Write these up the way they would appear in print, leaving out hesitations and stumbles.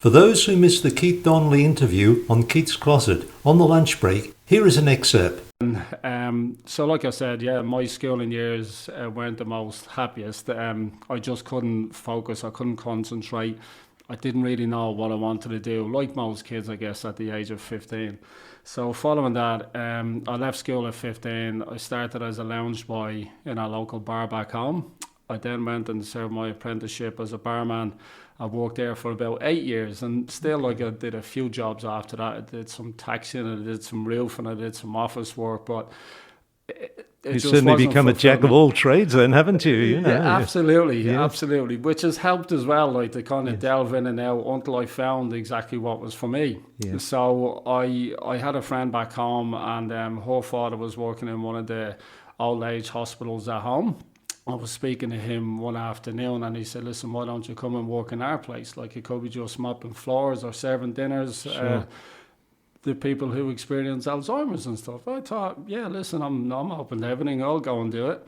For those who missed the Keith Donnelly interview on Keith's Closet on the lunch break, here is an excerpt. So like I said, yeah, my schooling years weren't the most happiest. I just couldn't focus, I couldn't concentrate. I didn't really know what I wanted to do, like most kids, I guess, at the age of 15. So following that, I left school at 15. I started as a lounge boy in our local bar back home. I then went and served my apprenticeship as a barman. I worked there for about 8 years, and still, like, I did a few jobs after that. I did some taxiing, I did some roofing, I did some office work, but You've certainly become a jack of all trades then, haven't you? Yeah, absolutely, which has helped as well, like, to kind of delve in and out until I found exactly what was for me. So I had a friend back home, and her father was working in one of the old age hospitals at home. I was speaking to him one afternoon, and he said, listen, why don't you come and work in our place? Like, it could be just mopping floors or serving dinners. Sure. The people who experience Alzheimer's and stuff. I thought, yeah, listen, I'm open to everything. I'll go and do it.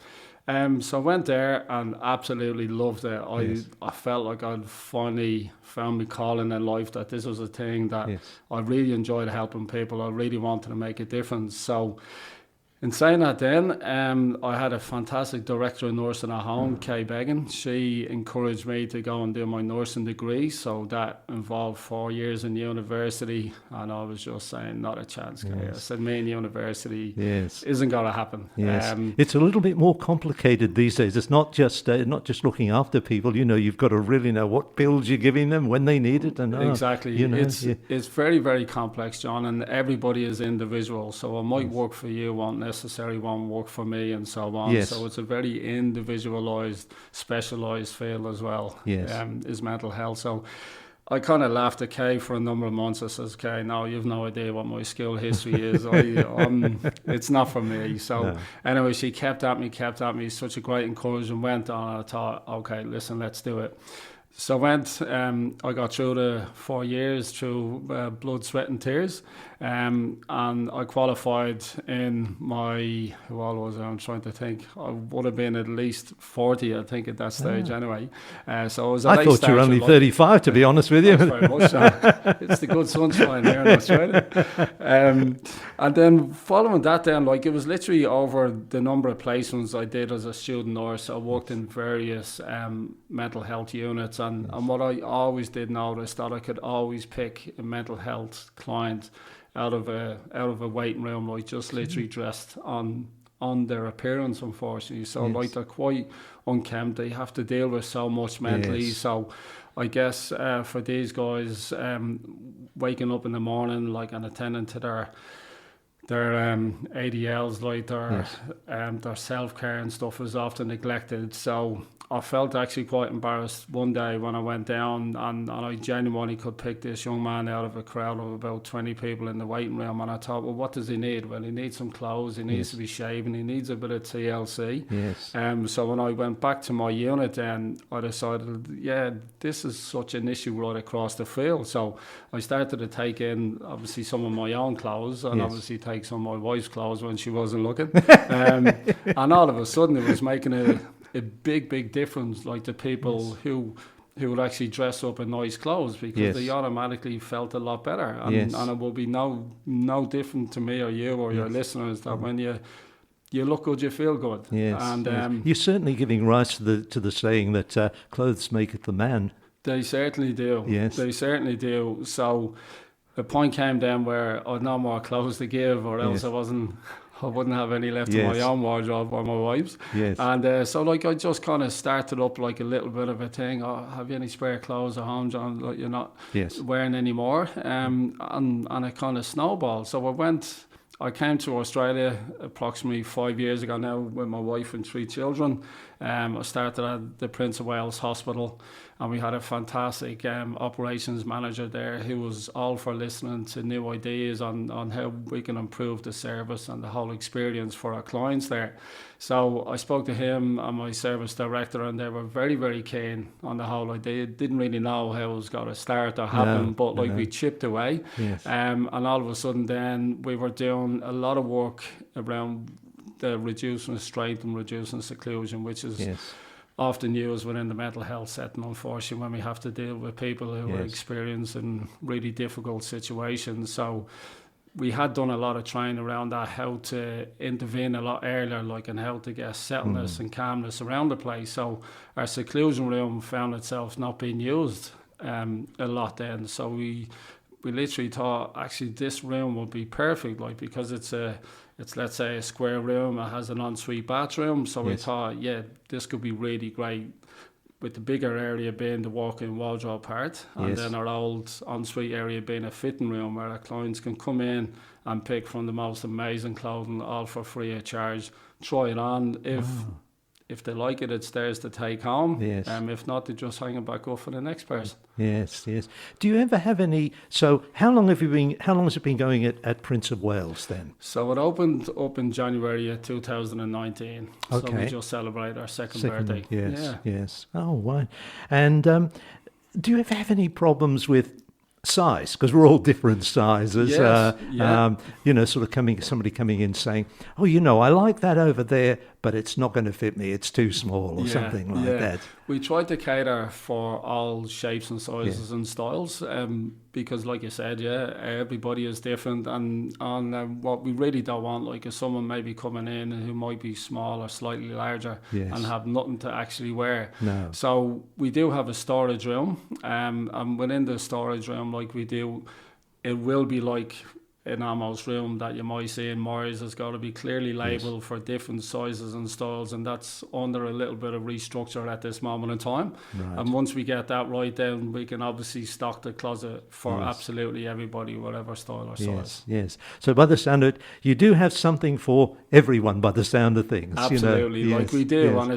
So I went there and absolutely loved it. I felt like I'd finally found my calling in life, that this was a thing that I really enjoyed, helping people. I really wanted to make a difference. So in saying that then, I had a fantastic director of nursing at home, Kay Began. She encouraged me to go and do my nursing degree, so that involved 4 years in university, and I was just saying, not a chance, Kay. I said, me in university isn't going to happen. It's a little bit more complicated these days. It's not just looking after people. You know, you've got to really know what pills you're giving them, when they need it. And exactly. You know, it's very, very complex, John, and everybody is individual. So what might work for you won't work for me, and so on. So it's a very individualized, specialized field as well. Is mental health. So I kind of laughed at Kay for a number of months. I says, Kay, no, you've no idea what my skill history is. It's not for me. So anyway, she kept at me, such a great encouragement, went on. I thought, okay, listen, let's do it. So I got through the 4 years through blood, sweat and tears, and I qualified in my, how old was I? I'm trying to think. I would have been at least 40, I think, at that stage anyway. So I was I thought you were only 35, to be honest with you. Thanks very much. It's the good sunshine here in Australia. And then following that then, like, it was literally over the number of placements I did as a student nurse. I worked in various mental health units, and what I always did notice, that I could always pick a mental health client out of a waiting room, like, just literally dressed on their appearance, unfortunately. So like, they're quite unkempt. They have to deal with so much mentally. So I guess for these guys, waking up in the morning, like, and attending to their ADLs, like their self-care and stuff, is often neglected. So I felt actually quite embarrassed one day when I went down, and I genuinely could pick this young man out of a crowd of about 20 people in the waiting room, and I thought, well, what does he need? Well, he needs some clothes, he needs to be shaven, he needs a bit of TLC. So when I went back to my unit, then I decided, this is such an issue right across the field. So I started to take in, obviously, some of my own clothes, and obviously take some of my wife's clothes when she wasn't looking. And all of a sudden it was making a big difference, like, to people who would actually dress up in nice clothes, because they automatically felt a lot better. And it will be no different to me or you or your listeners, that when you look good, you feel good. And you're certainly giving rise to the saying that clothes maketh the man. They certainly do. They certainly do. So the point came then where I had no more clothes to give, or else I wouldn't have any left in my own wardrobe or my wife's. And so, like, I just kind of started up like a little bit of a thing. Oh, have you any spare clothes at home, John, like you're not wearing anymore? And it kind of snowballed. So I came to Australia approximately 5 years ago now, with my wife and 3 children. I started at the Prince of Wales Hospital, and we had a fantastic operations manager there who was all for listening to new ideas on how we can improve the service and the whole experience for our clients there. So I spoke to him and my service director, and they were very, very keen on the whole idea. Didn't really know how it was going to start or happen, but we chipped away. And all of a sudden then we were doing a lot of work around the reducing restraint and reducing seclusion, which is often used within the mental health setting, unfortunately, when we have to deal with people who are experiencing really difficult situations. So we had done a lot of training around that, how to intervene a lot earlier, like, and how to get settledness and calmness around the place. So our seclusion room found itself not being used a lot then. So we literally thought, actually, this room would be perfect, like, because it's let's say a square room. It has an ensuite bathroom. So we thought, this could be really great, with the bigger area being the walk-in wardrobe part, and then our old ensuite area being a fitting room where our clients can come in and pick from the most amazing clothing, all for free of charge, try it on. If they like it, it's theirs to take home. If not, they just hang it back up for the next person. Yes. Do you ever have any? So, how long has it been going at Prince of Wales then? So it opened up in January of 2019. Okay. So we just celebrated our second birthday. Yes. Oh, right. And do you ever have any problems with size? Because we're all different sizes. Sort of somebody coming in saying, "Oh, I like that over there, but it's not going to fit me. It's too small," or something like that. We tried to cater for all shapes and sizes and styles, because, like you said, everybody is different, and what we really don't want, like, is someone maybe coming in who might be small or slightly larger and have nothing to actually wear. No. So we do have a storage room, and within the storage room, like we do, it will be like an almost room that you might see in Myers. Has got to be clearly labelled for different sizes and styles, and that's under a little bit of restructure at this moment in time. Right. And once we get that right, then we can obviously stock the closet for absolutely everybody, whatever style or size. Yes. So by the sound of it, you do have something for everyone, by the sound of things. Absolutely, like we do, and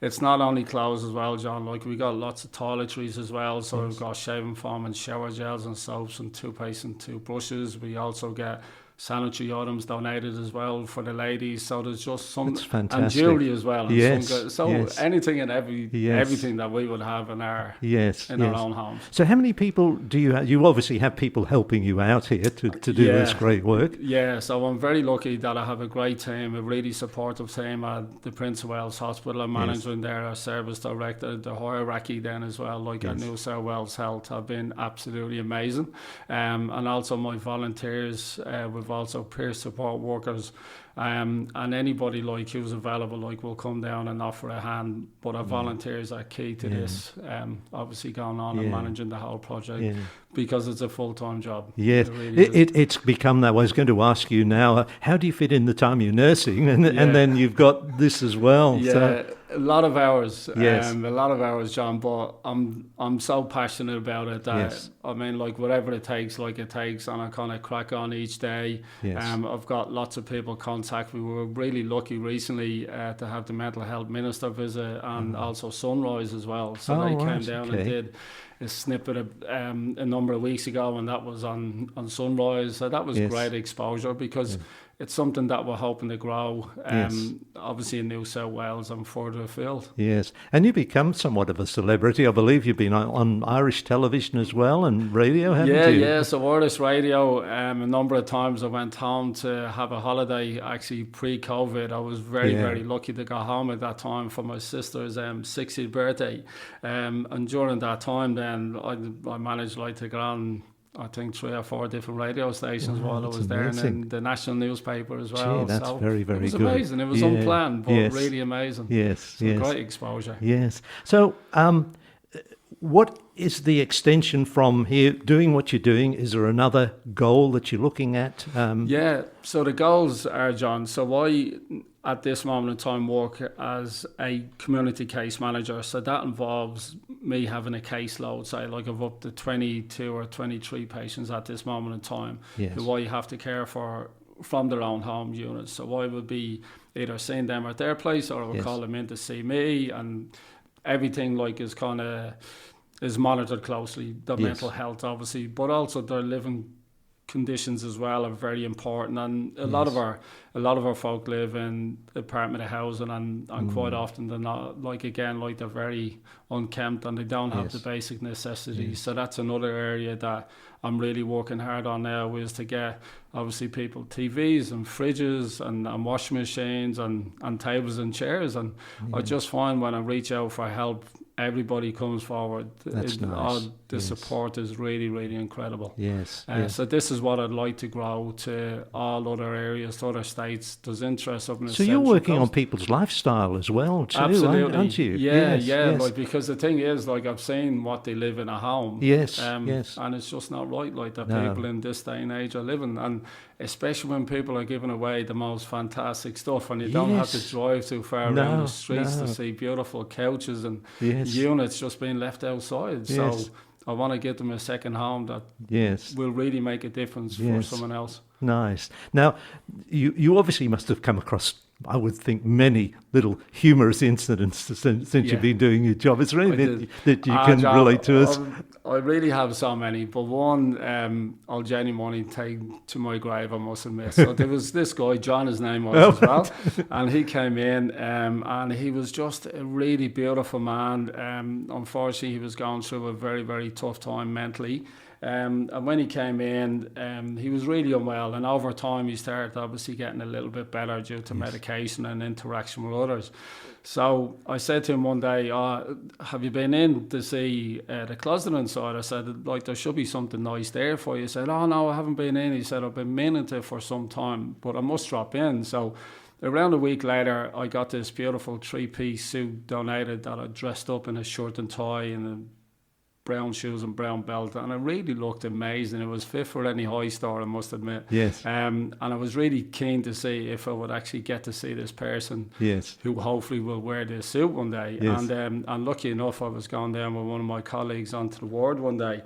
it's not only clothes as well, John. Like, we got lots of toiletries as well. So we've got shaving foam and shower gels and soaps and toothpaste and toothbrushes. We also get sanitary items donated as well for the ladies. So there's just some, and jewelry as well. Anything and everything that we would have in our own homes. So how many people do you have? You obviously have people helping you out here to do this great work. Yeah, so I'm very lucky that I have a great team, a really supportive team at the Prince of Wales Hospital. I'm managing there, our service director, the hierarchy then as well, like at New South Wales Health, have been absolutely amazing. And also my volunteers, we've also peer support workers, and anybody like who's available, like, will come down and offer a hand. But our volunteers are key to this, obviously going on and managing the whole project, because it's a full-time job. Yes, it's become that. I was going to ask you now, how do you fit in the time you're nursing, and then you've got this as well? A lot of hours, John, but I'm so passionate about it that I mean, like, whatever it takes, and I kind of crack on each day. I've got lots of people contact me. We were really lucky recently to have the mental health minister visit, and also Sunrise as well. So they came down and did a snippet a number of weeks ago, and that was on Sunrise. So that was great exposure, because it's something that we're hoping to grow, obviously in New South Wales and further afield. Yes, and you've become somewhat of a celebrity. I believe you've been on Irish television as well, and radio, haven't you? Yeah, so Irish radio, a number of times I went home to have a holiday, actually pre-COVID. I was very lucky to go home at that time for my sister's 60th birthday. And during that time then, I managed to get on, I think, 3 or 4 different radio stations while I was there, and then the national newspaper as well. Gee, that's very, very good. It was amazing. It was unplanned, but really amazing. Great exposure. Yes. So, what is the extension from here, doing what you're doing? Is there another goal that you're looking at? So the goals are, John, so I, at this moment in time, work as a community case manager. So that involves me having a caseload, say, like, of up to 22 or 23 patients at this moment in time, who I have to care for from their own home units. So I would be either seeing them at their place, or I would call them in to see me, and everything, like, is monitored closely. Their mental health, obviously, but also their living conditions as well are very important. And a lot of our folk live in apartment housing, and quite often they're not, they're very unkempt, and they don't have the basic necessities. So that's another area that I'm really working hard on now, is to get obviously people TVs and fridges and washing machines and tables and chairs. And I just find when I reach out for help, everybody comes forward. That's nice. The support is really, really incredible. Yes. So this is what I'd like to grow to all other areas, to other states. There's interest up in the So you're working on people's lifestyle as well, too, aren't you? Yes. Like, because the thing is, like, I've seen what they live in a home. Yes. And it's just not right, like, that people in this day and age are living. And especially when people are giving away the most fantastic stuff, and you don't have to drive too far around the streets to see beautiful couches and units just being left outside. So I want to give them a second home that will really make a difference for someone else. Nice. Now, you obviously must have come across, I would think, many little humorous incidents since you've been doing your job. Is there anything that you can relate to us? I really have so many, but one I'll genuinely take to my grave, I must admit. So there was this guy, John, his name was as well, and he came in and he was just a really beautiful man. Unfortunately, he was going through a very, very tough time mentally. And when he came in, he was really unwell, and over time he started obviously getting a little bit better due to medication and interaction with others. So I said to him one day, have you been in to see the closet inside? I said, like, there should be something nice there for you. He said, oh no, I haven't been in. He said, I've been meaning to for some time, but I must drop in. So around a week later, I got this beautiful 3-piece suit donated that I dressed up in a shirt and tie and a brown shoes and brown belt, and it really looked amazing. It was fit for any high store, I must admit. Yes. And I was really keen to see if I would actually get to see this person who hopefully will wear this suit one day. Yes. And lucky enough, I was going down with one of my colleagues onto the ward one day,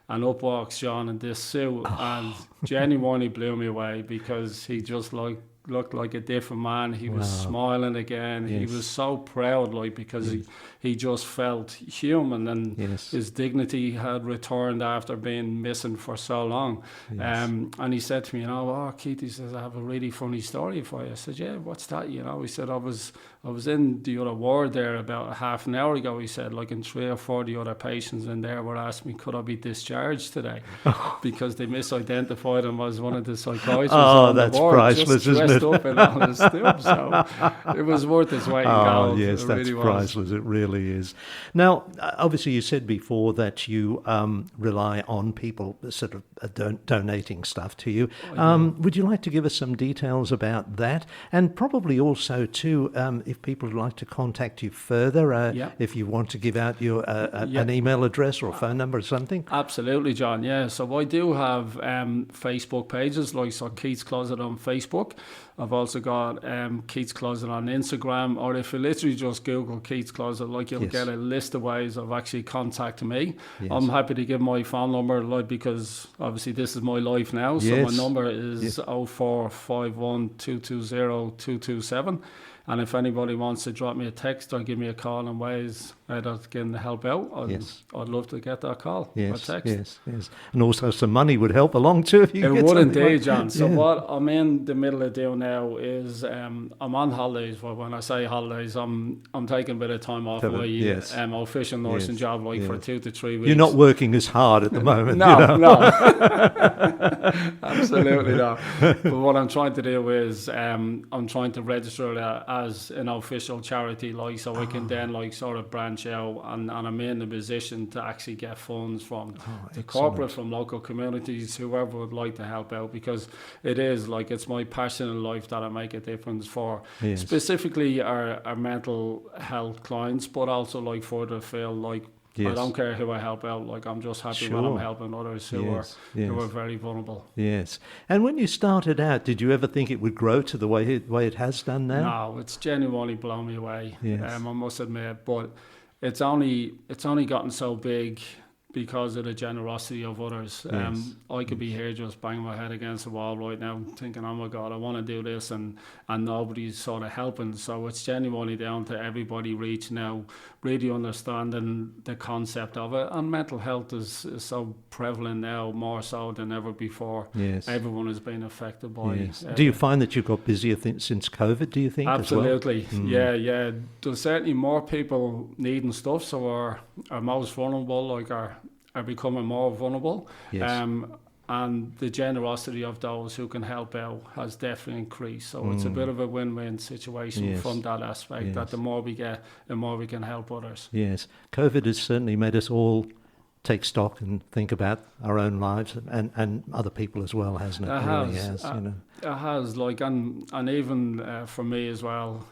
and up walks John in this suit, and genuinely blew me away, because he just looked like a different man. He was smiling again. He was so proud, like, because he just felt human, and his dignity had returned after being missing for so long. And he said to me, Keith, he says, I have a really funny story for you. I said, yeah, what's that? He said, I was in the other ward there about half an hour ago. He said, like, and 3 or 4 of the other patients in there were asking me, could I be discharged today? Because they misidentified him as one of the psychiatrists on the ward. Priceless, isn't it? Up in all his stuff, so it was worth its weight in gold. Yes, that's really priceless. It really is. Now, obviously, you said before that you rely on people sort of donating stuff to you. Would you like to give us some details about that, and probably also too, if people would like to contact you further, if you want to give out your an email address or a phone number or something? Absolutely, John. Yeah, so I do have Facebook pages, like Keith's Closet on Facebook. I've also got Keith's Closet on Instagram, or if you literally just Google Keith's Closet, like, you'll get a list of ways of actually contacting me. Yes. I'm happy to give my phone number, like, because obviously this is my life now. So my number is 0451 220 227. And if anybody wants to drop me a text or give me a call in ways that can help out, I'd love to get that call or text. Yes. And also some money would help along too. If you it would indeed, John. So what I'm in the middle of doing now is I'm on holidays. Well, when I say holidays, I'm taking a bit of time off my official nursing job, for 2 to 3 weeks. You're not working as hard at the moment. No. Absolutely not. But what I'm trying to do is I'm trying to register that as an official charity, like, so I can then, like, sort of branch out, and I'm in the position to actually get funds from the corporate, from local communities, whoever would like to help out, because it is, like, it's my passion in life that I make a difference for, specifically our mental health clients, but also, like, further afield, like, I don't care who I help out. Like, I'm just happy when I'm helping others who are very vulnerable. Yes. And when you started out, did you ever think it would grow to the way it has done now? No, it's genuinely blown me away. Yes. I must admit, but it's only gotten so big because of the generosity of others. I could be here just banging my head against the wall right now thinking, oh my God, I want to do this, and nobody's sort of helping. So it's genuinely down to everybody reaching out, really understanding the concept of it. And mental health is so prevalent now, more so than ever before. Yes. Everyone has been affected by Do you find that you've got busier since COVID, do you think? Absolutely. As well? Yeah. There's certainly more people needing stuff, so our most vulnerable, like, are becoming more vulnerable. Yes. and the generosity of those who can help out has definitely increased. So it's a bit of a win-win situation from that aspect, that the more we get, the more we can help others. Yes. COVID has certainly made us all take stock and think about our own lives and other people as well, hasn't it? It has. It has, like, and even for me as well,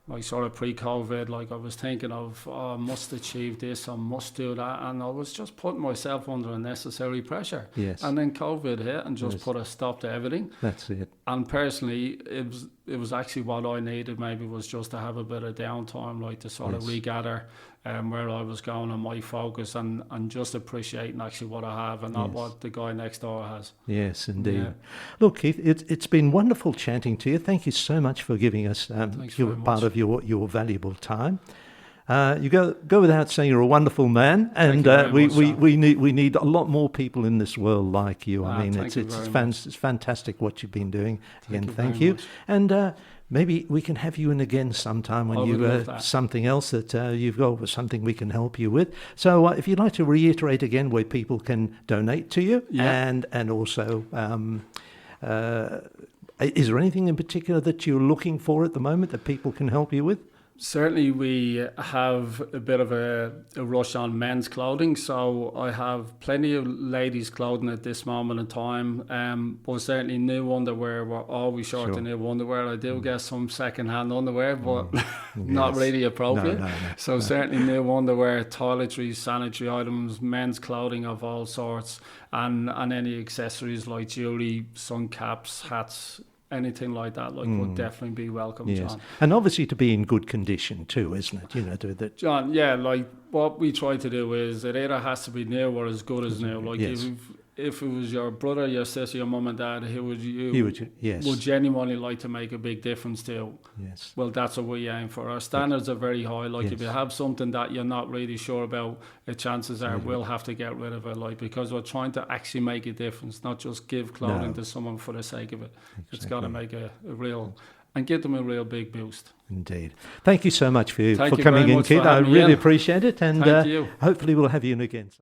like sort of pre-COVID, like I was thinking of, I must achieve this, I must do that, and I was just putting myself under unnecessary pressure. Yes. And then COVID hit and just put a stop to everything. That's it. And personally, it was actually what I needed, maybe, was just to have a bit of downtime, like to sort of regather where I was going and my focus, and just appreciating actually what I have and not what the guy next door has. Yes, indeed. Yeah. Look, Keith, it's been wonderful chatting to you. Thank you so much for giving us part of your valuable time. You go without saying you're a wonderful man, and we need a lot more people in this world like you. I mean, it's fantastic what you've been doing. Again, thank you. And maybe we can have you in again sometime when you something else that you've got, or something we can help you with. So if you'd like to reiterate again where people can donate to you, and also. Is there anything in particular that you're looking for at the moment that people can help you with? Certainly, we have a bit of a rush on men's clothing, so I have plenty of ladies' clothing at this moment in time. But certainly, new underwear, we're always short of new underwear. I do get some second-hand underwear, but not really appropriate. So certainly, new underwear, toiletries, sanitary items, men's clothing of all sorts, and any accessories like jewellery, sun caps, hats. Anything like that, would definitely be welcome, John. And obviously to be in good condition too, isn't it? You know, John, like what we try to do is it either has to be new or as good as new. Like if it was your brother, your sister, your mum and dad, who would would genuinely like to make a big difference to? Yes. Well, that's what we aim for. Our standards are very high. Like if you have something that you're not really sure about, the chances are we'll have to get rid of it. Like, because we're trying to actually make a difference, not just give clothing to someone for the sake of it. Exactly. It's got to make a real, and give them a real big boost. Indeed. Thank you so much for coming in, Keith. I really appreciate it, and Thank you. Hopefully we'll have you in again.